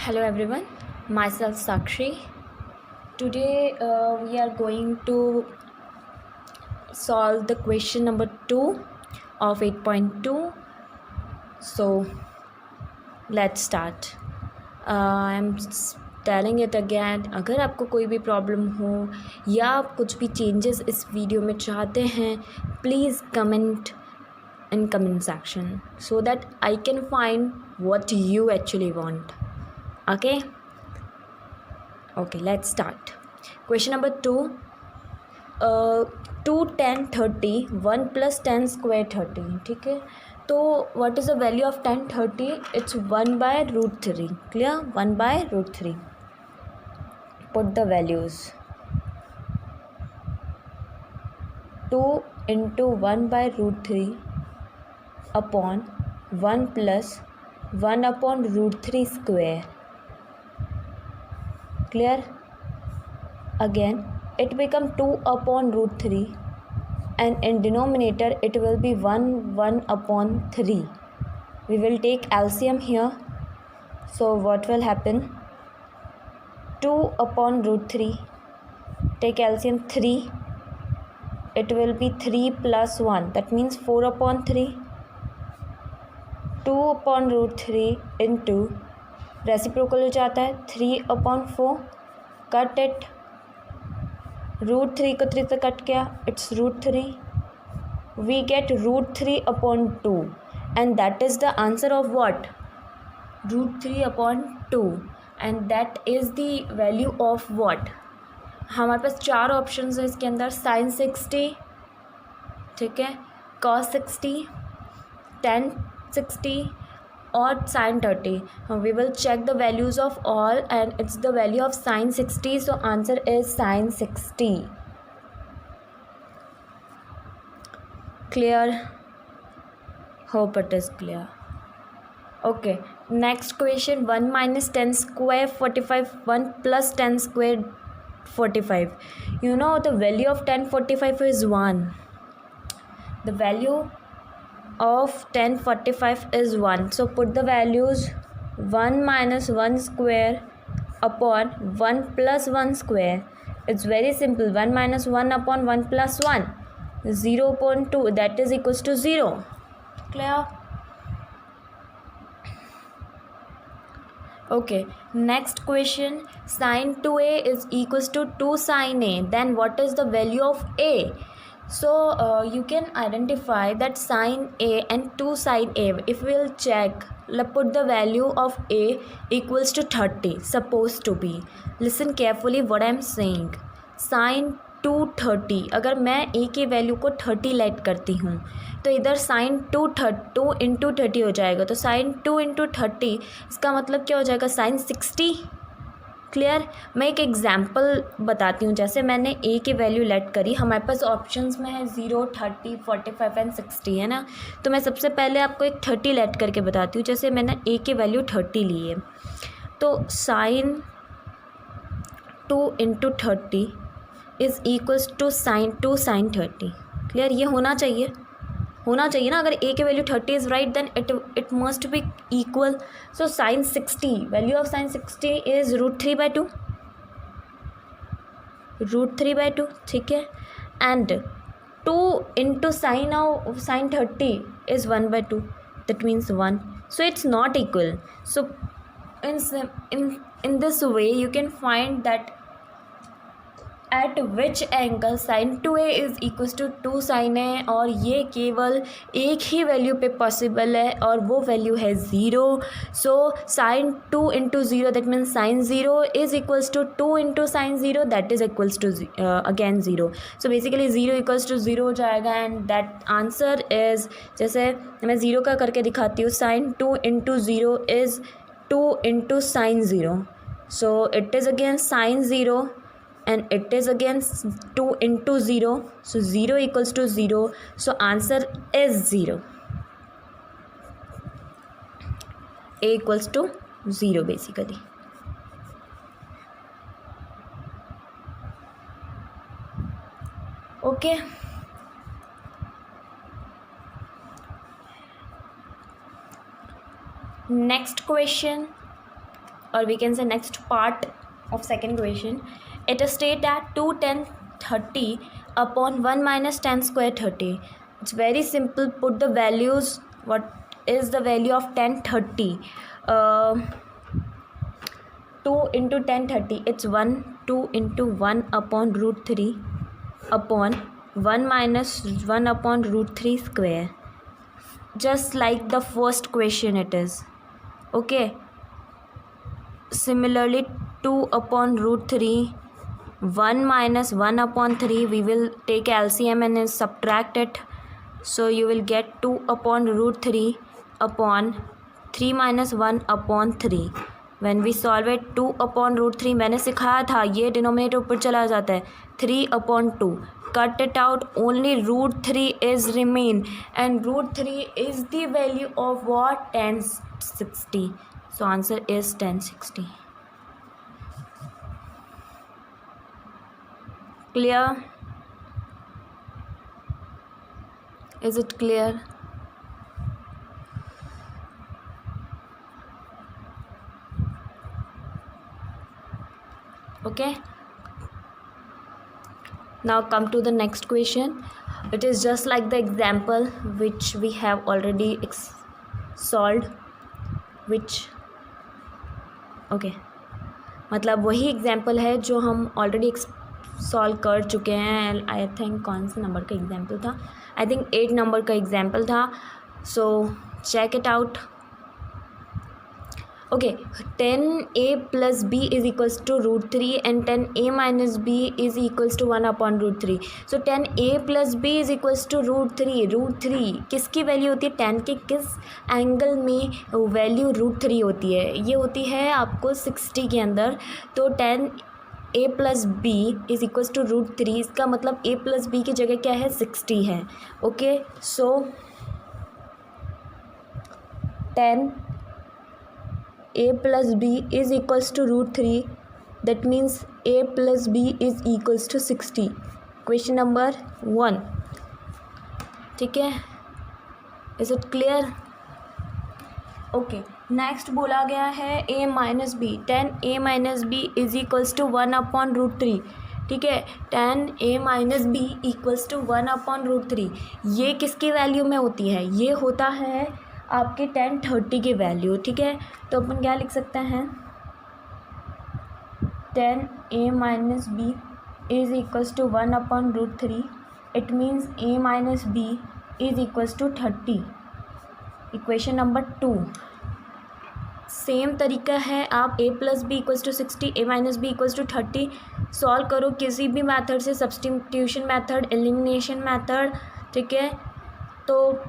Hello everyone, myself Sakshi. Today we are going to solve the question number 2 of 8.2. So let's start. I'm telling it again, अगर आपको कोई भी problem हो या आप कुछ भी चेंजेस इस वीडियो में चाहते हैं, please comment in comment section so that I can find what you actually want. Okay, let's start. Question number 2. 2 10 30 1 plus 10 square 30. ठीक है, तो what is the value of 10 30? It's 1 by root 3. Clear? 1 by root 3. Put the values. 2 into 1 by root 3 upon 1 plus 1 upon root 3 square. Clear? Again it become 2 upon root 3 and in denominator it will be 1 upon 3. We will take LCM here. So what will happen? 2 upon root 3, take LCM 3, it will be 3 plus 1, that means 4 upon 3. 2 upon root 3 into reciprocal हो जाता है 3 upon 4, cut it, root 3 को 3 से cut किया, it's root 3. We get root 3 upon 2 and that is the answer of what? Root 3 upon 2 and that is the value of what? हमारे पास 4 options हैं इसके अंदर, साइन 60, ठीक है, कॉस 60, टेन 60 और sin 30. We will check the values of all and it's the value of sin 60, so answer is sin 60. Clear? Hope it is clear. Okay, next question. 1 minus 10 square 45, 1 plus 10 square 45. You know the value of 10 45 is 1. The value of 10 45 is 1, so put the values. 1 minus 1 square upon 1 plus 1 square. It's very simple. 1 minus 1 upon 1 plus 1, 0 upon 2, that is equals to 0. Clear? Okay, next question. Sin 2a is equals to 2 sin a. Then what is the value of a? So you can identify that sin a and 2 sin a. If we'll check, put the value of a equals to 30, supposed to be. Listen carefully what I am saying. Sin 2 30, अगर मैं a की value को 30 late करती हूँ तो इधर sin 2 into 30 हो जाएगा, तो sin 2 इंटू 30 इसका मतलब क्या हो जाएगा? sin 60. क्लियर? मैं एक एग्जाम्पल बताती हूँ. जैसे मैंने ए की वैल्यू लेट करी, हमारे पास ऑप्शंस में है 0 30 45 एंड 60, है ना. तो मैं सबसे पहले आपको एक 30 लेट करके बताती हूँ. जैसे मैंने ए की वैल्यू 30 ली है, तो sine 2 into 30 is equals to sine 2 sine 30. Clear? ये होना चाहिए ना. अगर ए की value 30 is right then it must be equal. So sine 60, value of sine 60 is root 3 by 2, ठीक है. And 2 into sine 30 is 1 by 2, that means 1. So it's not equal. So in this way you can find that at which angle sin 2a is equals to 2 sin a, और ये केवल एक ही value पे possible है और वो value है 0. So sin 2 into 0, that means sin 0 is equals to 2 into sine 0, that is equals to again 0. So basically 0 equals to 0 हो जाएगा एंड दैट आंसर इज़, जैसे मैं 0 का करके दिखाती हूँ, sin 2 into 0 is 2 into sine 0, so it is again sine 0 and it is again 2 into 0, so 0 equals to 0, so answer is 0. A equals to 0 basically. Okay, next question. or we can say next part of second question. It is state that 2 10 30 upon 1 minus 10 square 30. It's very simple. Put the values. What is the value of 10 30? 2 into 10 30, it's 1. 2 into 1 upon root 3 upon 1 minus 1 upon root 3 square, just like the first question it is. Okay, similarly 2 upon root 3, 1 minus 1 upon 3, we will take LCM and subtract it, so you will get 2 upon root 3 upon 3 minus 1 upon 3. When we solve it, 2 upon root 3 मैंने सिखाया था, ये denominator ऊपर चला जाता है. 3 upon 2, cut it out, only root 3 is remain, and root 3 is the value of what? 1060. So answer is 1060. Clear? Is it clear? Okay, now come to the next question. It is just like the example which we have already solved, which okay, मतलब वही example है जो हम already solve कर चुके हैं. I think कौन से नंबर का एग्जाम्पल था? आई थिंक 8 नंबर का एग्जाम्पल था. So check it out. Okay, 10a plus b is equals to root 3 and 10a minus b is equals to 1 upon root 3. So 10a plus b is equals to root 3. root 3 किसकी value होती है? 10 के किस angle में value root 3 होती है? ये होती है आपको 60 के अंदर. तो 10a plus b is equals to root 3, इसका मतलब a plus b की जगह क्या है? 60 है. Okay, so 10 a plus b is equals to root 3, that means a plus b is equals to 60. Question number 1. ठीक है, is it clear? Okay, next बोला गया है a minus b. 10a minus b is equals to 1 upon root 3. ठीक है, 10a minus b equals to 1 upon root 3. ये किसकी value में होती है? ये होता है आपके 10 30 की वैल्यू. ठीक है, तो अपन क्या लिख सकते हैं? 10a minus b is equals to 1 upon root 3. It means a minus b is equals to 30. Equation number 2. Same तरीका है, आप a plus B equals to 60, a minus B equals to 30 solve करो किसी भी मेथड से, substitution method, elimination method. ठीक है, तो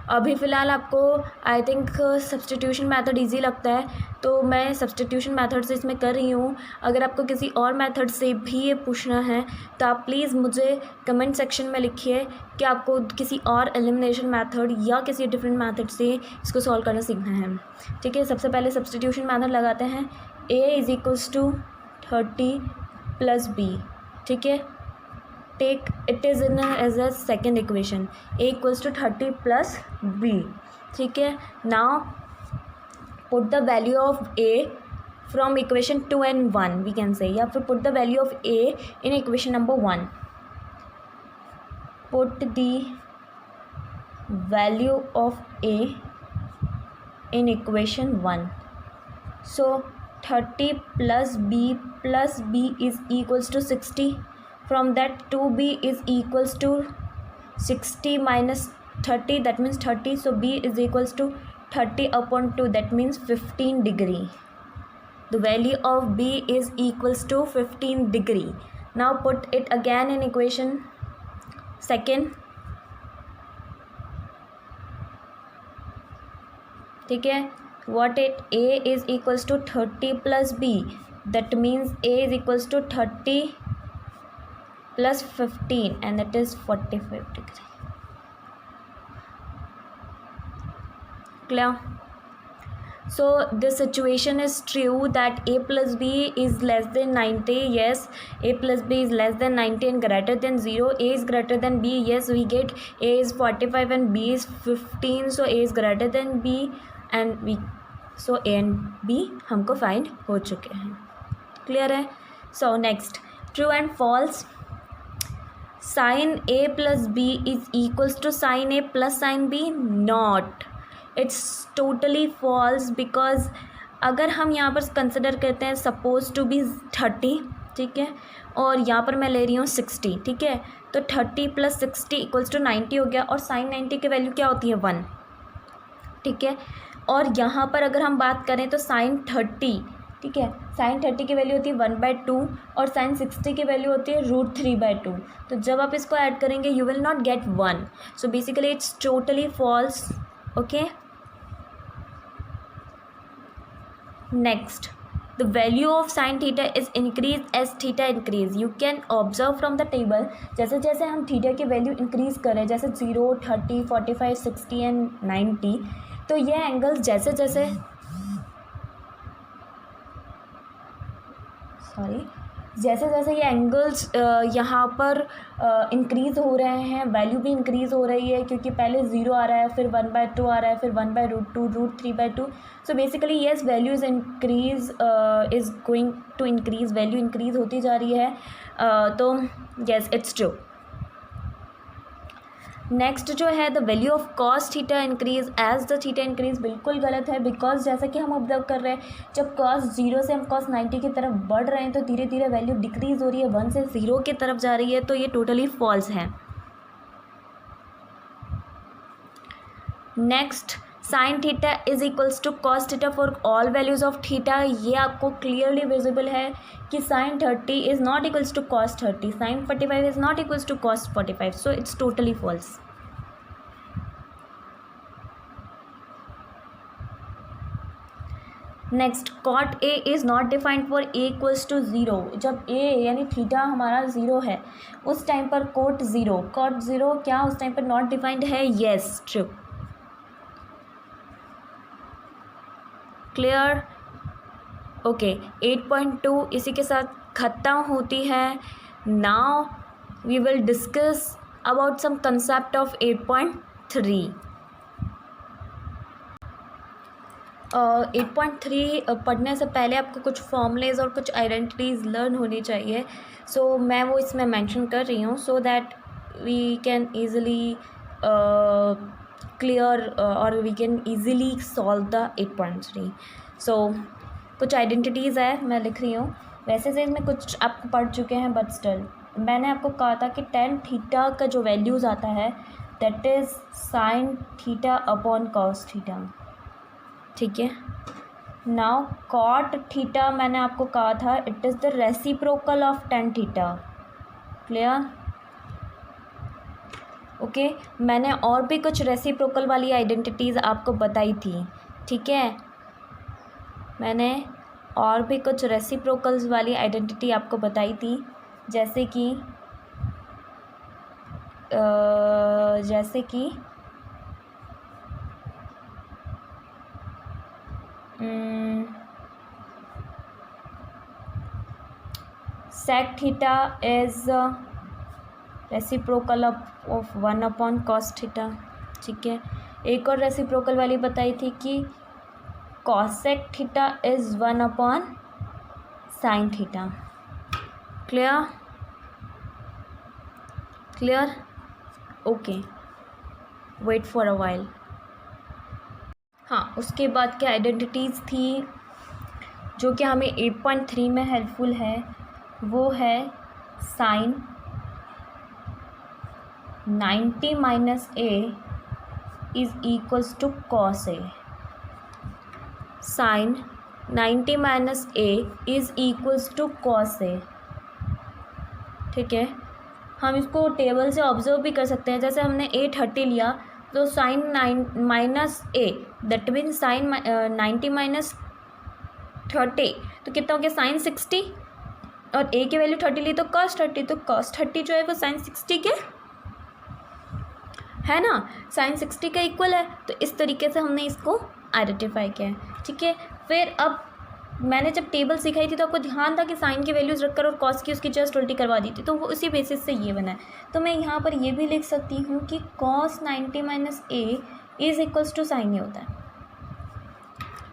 अभी फ़िलहाल आपको I think substitution method easy लगता है, तो मैं सब्स्टिट्यूशन मेथड से इसमें कर रही हूँ. अगर आपको किसी और मेथड से भी ये पूछना है तो आप प्लीज़ मुझे कमेंट सेक्शन में लिखिए कि आपको किसी और एलिमिनेशन मेथड या किसी डिफरेंट मेथड से इसको सॉल्व करना सीखना है. ठीक है, सबसे पहले सब्स्टिट्यूशन मेथड लगाते हैं. a is equals to 30 plus B. ठीक है, take it is in as a second equation, a equals to 30 plus b. ठीक है, now put the value of a from equation 2 and 1 we can say, या फिर put the value of a in equation number 1. put the value of a in equation 1. so 30 plus b is equals to 60. From that 2b is equals to 60 minus 30, that means 30. So b is equals to 30 upon 2, that means 15 degree. The value of b is equals to 15 degree. Now put it again in equation second. ठीक है, what it a is equals to 30 plus b, that means a is equals to 30 plus 15 and that is 45 degree. Clear? So this situation is true that a plus b is less than 90. Yes, a plus b is less than 90 and greater than 0. A is greater than b. Yes, we get a is 45 and b is 15. So a is greater than b and we so A and B हमको find हो चुके हैं। Clear है? So next, true and false. Sine A plus B is equals to sine A plus sine B? Not, it's totally false. Because अगर हम यहाँ पर consider करते हैं सपोज टू बी 30, ठीक है, और यहाँ पर मैं ले रही हूँ 60, ठीक है, तो 30 प्लस 60 इक्वल्स टू 90 हो गया, और साइन 90 की वैल्यू क्या होती है? 1, ठीक है। और यहाँ पर अगर हम बात करें तो साइन 30, ठीक है, साइन 30 की वैल्यू होती है 1/2 और साइन 60 की वैल्यू होती है √3/2। तो जब आप इसको ऐड करेंगे you will not get 1, so basically it's totally false. Okay, next, the value of sin theta is increased as theta increase. You can observe from the table, जैसे जैसे हम थीटा की वैल्यू इंक्रीज करें, जैसे 0, 30, 45, 60 and 90, तो ये angles जैसे जैसे जैसे जैसे ये एंगल्स यहाँ पर इंक्रीज़ हो रहे हैं, वैल्यू भी इंक्रीज़ हो रही है, क्योंकि पहले 0 आ रहा है, फिर 1/2 आ रहा है, फिर 1/√2, √3/2। So basically yes, value is increase, is going to increase, value increase होती जा रही है। तो येस, इट्स ट्रू। नेक्स्ट जो है, the value of cos theta increase as the theta increase, बिल्कुल गलत है। बिकॉज जैसा कि हम ऑब्जर्व कर रहे हैं, जब कॉस 0 से हम कॉस 90 की तरफ बढ़ रहे हैं तो धीरे धीरे वैल्यू डिक्रीज हो रही है, 1 से 0 की तरफ जा रही है, तो ये टोटली फॉल्स है। Next, sine theta is equals to cos theta for all values of theta. ये आपको क्लियरली विजिबल है कि sine 30 is not equals to cos 30, sine 45 is not equals to cos 45, so it's totally false. Next, cot A is not defined for A equals to 0। जब ए यानी theta हमारा 0 है उस time पर कॉट 0 क्या उस टाइम पर नॉट डिफाइंड है? Yes, true. क्लियर? ओके, 8.2 इसी के साथ ख़त्म होती है। Now we will discuss about some concept of 8.3। 8.3 पढ़ने से पहले आपको कुछ फॉर्मूलेज और कुछ आइडेंटिटीज़ लर्न होनी चाहिए। सो मैं वो इसमें मेंशन कर रही हूँ so that we can easily clear और we can easily solve the 8.3। So कुछ आइडेंटिटीज़ है, मैं लिख रही हूँ। वैसे से इसमें कुछ आप पढ़ चुके हैं, बट स्टिल मैंने आपको कहा था कि tan थीटा का जो वैल्यूज़ आता है that is sine theta upon cos theta, ठीक है। नाउ कॉट थीटा मैंने आपको कहा था it is the reciprocal of tan theta. Clear? Okay, मैंने और भी कुछ रेसिप्रोकल वाली आइडेंटिटीज़ आपको बताई थी, ठीक है। मैंने और भी कुछ रेसिप्रोकल्स वाली आइडेंटिटी आपको बताई थी, जैसे कि sec theta is reciprocal of 1 upon cos theta, ठीक है। एक और रेसिप्रोकल वाली बताई थी कि cosec theta is 1 upon sine theta. Clear? Clear? Okay, wait for a while. हाँ, उसके बाद क्या आइडेंटिटीज़ थी जो कि हमें 8.3 में हेल्पफुल है, वो है sine 90 minus A is equals to cos A. Sine 90 minus A is equals to cos A, ठीक है। हम इसको टेबल से ऑब्जर्व भी कर सकते हैं। जैसे हमने A30 लिया तो sine 9 minus A that mean sine 90 minus 30 तो कितना हो गया? साइन 60, और ए की वैल्यू 30 ली तो कॉस 30, तो कॉस 30 जो है वो साइन 60 के है ना, साइन 60 का इक्वल है। तो इस तरीके से हमने इसको आइडेंटिफाई किया है, ठीक है। फिर अब मैंने जब टेबल सिखाई थी तो आपको ध्यान था कि साइन की वैल्यूज़ रखकर और कॉस की उसकी जस्ट उल्टी करवा दी थी, तो वो उसी बेसिस से ये बना है। तो मैं यहाँ पर ये भी लिख सकती हूँ कि cos 90 minus A is equals to sine ये होता है,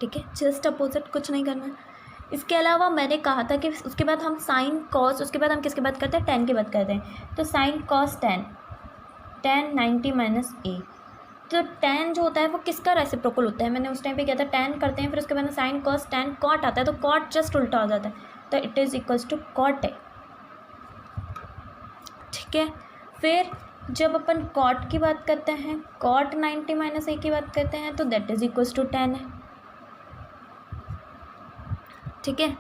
ठीक है, जस्ट अपोजिट, कुछ नहीं करना है। इसके अलावा मैंने कहा था कि उसके बाद हम साइन कॉस, उसके बाद हम किसकी बात करते हैं, टेन की बात करते हैं। तो sign cos ten, 90 minus A. तो टेन जो होता है वो किसका रेसिप्रोकल होता है, मैंने उस टाइम पे किया था, टेन करते हैं, फिर उसके बाद साइन कॉस टेन कॉट आता है, तो कॉट जस्ट उल्टा हो जाता है, तो it is equals to cot है। ठीक है, फिर जब अपन कॉट की बात करते हैं, कॉट 90 माइनस ए की बात करते हैं, तो दैट इज़ इक्वल्स टू 10 है। ठीक है,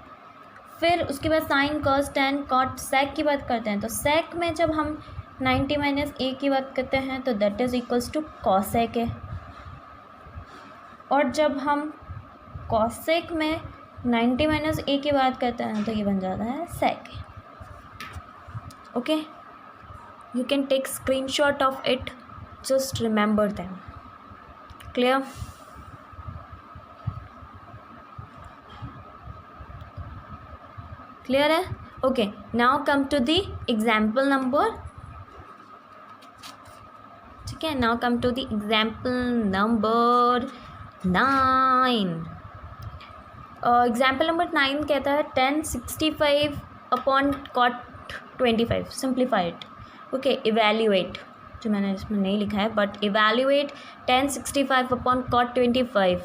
फिर उसके बाद sine cos tan cot sec की बात करते हैं, तो सेक में जब हम 90 माइनस ए की बात करते हैं तो that is equals to cosec है। और जब हम कॉसेक में 90 माइनस ए की बात करते हैं तो ये बन जाता है sec. Okay, you can take screenshot of it, just remember them. Clear? Clear है? Okay, now come to the example number, ठीक है, now come to the example number 9. Example number 9 कहता है 1065 upon cot 25, simplify it. Okay, evaluate, जो मैंने इसमें नहीं लिखा है, बट इवेल्यूएट 1065 अपॉन कॉट 25।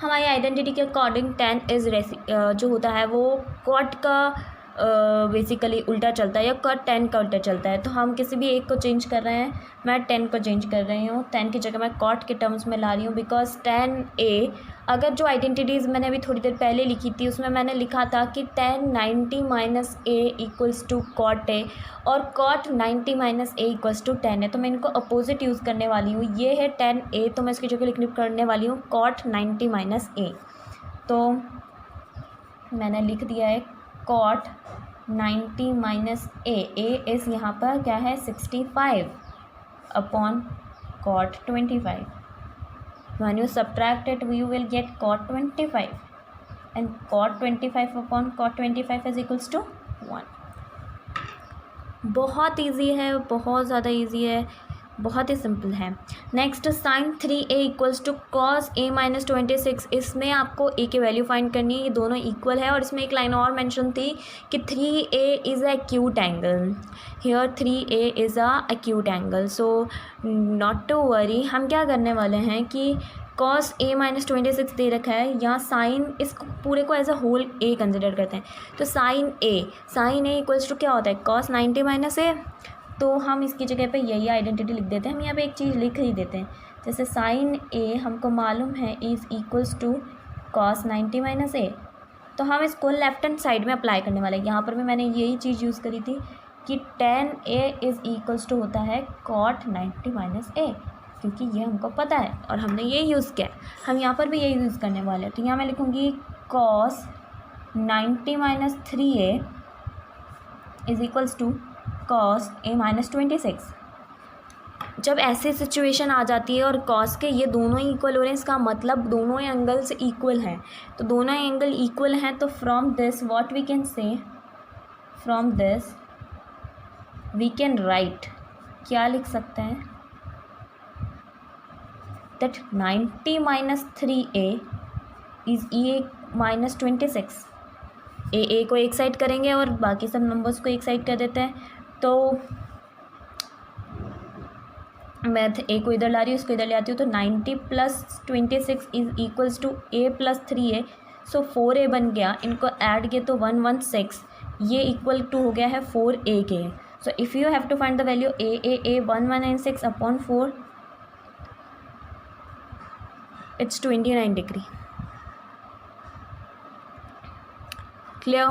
हमारी आइडेंटिटी के अकॉर्डिंग 10 इज़ जो होता है वो कॉट का बेसिकली उल्टा चलता है, या कॉट 10 का उल्टा चलता है। तो हम किसी भी एक को चेंज कर रहे हैं, मैं 10 को चेंज कर रही हूँ, 10 की जगह मैं कॉट के टर्म्स में ला रही हूँ, बिकॉज 10a, अगर जो आइडेंटिटीज़ मैंने अभी थोड़ी देर पहले लिखी थी उसमें मैंने लिखा था कि 10 90 minus A equals to cot है, और cot 90 minus A equals to 10 है, तो मैं इनको अपोजिट यूज़ करने वाली हूँ। ये है 10a, तो मैं इसकी जगह लिखने करने वाली हूँ कॉट 90 माइनस ए। तो मैंने लिख दिया है कॉट 90 माइनस ए इज़ यहाँ पर क्या है 65 upon cot 25। When you subtract it, you will get cot 25, and cot 25 upon cot 25 is equals to 1. बहुत ईजी है, बहुत ज़्यादा ईजी है, बहुत ही सिंपल है। Next sine 3a equals to cos a minus 26। इसमें आपको a की वैल्यू फाइंड करनी है, ये दोनों इक्वल है। और इसमें एक लाइन और मेंशन थी कि 3a is a acute angle, here 3a is a acute angle. So not to worry, हम क्या करने वाले हैं कि कॉस a माइनस 26 दे रखा है, यहाँ साइन, इस पूरे को as a whole a consider करते हैं। तो साइन a इक्वल्स टू क्या होता है कॉस 90 माइनस ए। तो हम इसकी जगह पे यही आइडेंटिटी लिख देते हैं, हम यहाँ पे एक चीज़ लिख ही देते हैं, जैसे साइन ए हमको मालूम है is equals to cos 90 minus A. तो हम इसको लेफ्ट हैंड साइड में अप्लाई करने वाले हैं। यहाँ पर भी मैंने यही चीज़ यूज़ करी थी कि 10a इज़ इक्वल्स टू होता है कॉट 90 माइनस ए, क्योंकि ये हमको पता है और हमने ये यूज़ किया। हम यहाँ पर भी यही यूज़ करने वाले हैं। तो यहाँ मैं लिखूँगी cos 90 minus 3a is equals to cos a minus 26। जब ऐसी सिचुएशन आ जाती है और कॉस के ये दोनों ही इक्वल हो रहे हैं, इसका मतलब दोनों एंगल्स इक्वल हैं। तो दोनों एंगल इक्वल हैं, तो from this what we can say, from this we can write, क्या लिख सकते हैं, that 90 minus 3a is a minus 26। A को एक साइड करेंगे और बाकी सब नंबर्स को एक साइड कर देते हैं। तो मैं ए को इधर ला रही हूँ, उसको इधर ले आती हूँ, तो 90 plus 26 is equals to a plus 3a। So 4a बन गया, इनको ऐड किए तो 116, ये इक्वल टू हो गया है 4a के। So if you have to find the value a 1196 upon 4, it's 29 degree. Clear?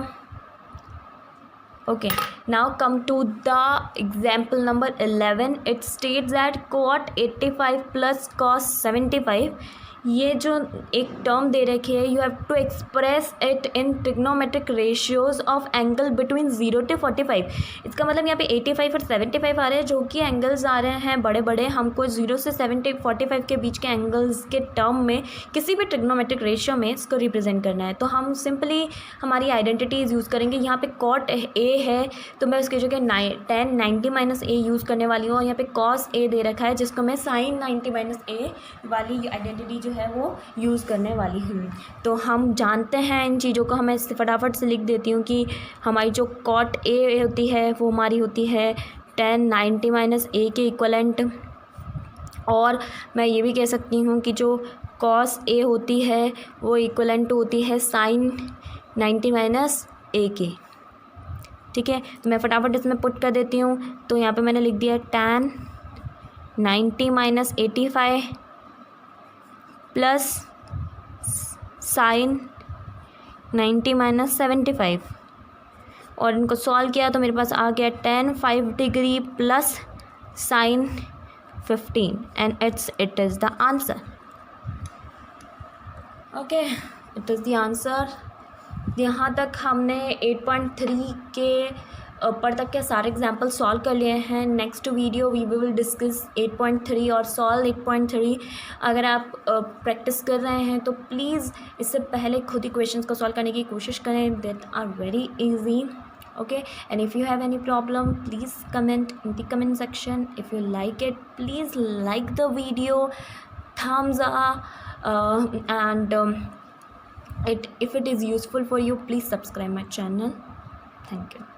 Okay, now come to the example number 11. It states that cot 85 plus cos 75, ये जो एक टर्म दे रखी है, you have to express it in trigonometric ratios of angle between 0 to 45। इसका मतलब यहाँ पे 85 और 75 आ रहे हैं, जो कि एंगल्स आ रहे हैं बड़े बड़े। हमको 0 से 45 के बीच के एंगल्स के टर्म में किसी भी ट्रिग्नोमेट्रिक रेशियो में इसको रिप्रेजेंट करना है। तो हम सिंपली हमारी आइडेंटिटीज़ यूज़ करेंगे। यहाँ पे कॉट ए है, तो मैं उसकी जगह 10 90 माइनस ए यूज़ करने वाली हूँ। और यहाँ पे कॉस ए दे रखा है, जिसको मैं साइन 90 माइनस ए वाली आइडेंटिटी जो है वो यूज़ करने वाली हूँ। तो हम जानते हैं इन चीज़ों को, मैं इससे फटाफट से लिख देती हूँ कि हमारी जो कॉट ए होती है वो हमारी होती है 10 90 माइनस ए के इक्वलेंट, और मैं ये भी कह सकती हूँ कि जो कॉस ए होती है वो इक्वलेंट होती है साइन 90 माइनस ए के। ठीक है, तो मैं फटाफट इसमें पुट कर देती हूँ। तो यहाँ पे मैंने लिख दिया tan 90 minus 85 plus sign 90 minus 75, और इनको सॉल्व किया तो मेरे पास आ गया tan 5 degree plus sign 15 and it is the answer. Okay, it is the answer. यहाँ तक हमने 8.3 के ऊपर तक के सारे एग्जाम्पल सॉल्व कर लिए हैं। Next video we will discuss 8.3 और सॉल्व 8.3। अगर आप प्रैक्टिस कर रहे हैं तो प्लीज़ इससे पहले खुद ही क्वेश्चंस को सॉल्व करने की कोशिश करें, that are very easy. Okay, and if you have any problem, please comment in the comment section. If you like it, please like the video, thumbs up, and if it is useful for you, please subscribe my channel. Thank you.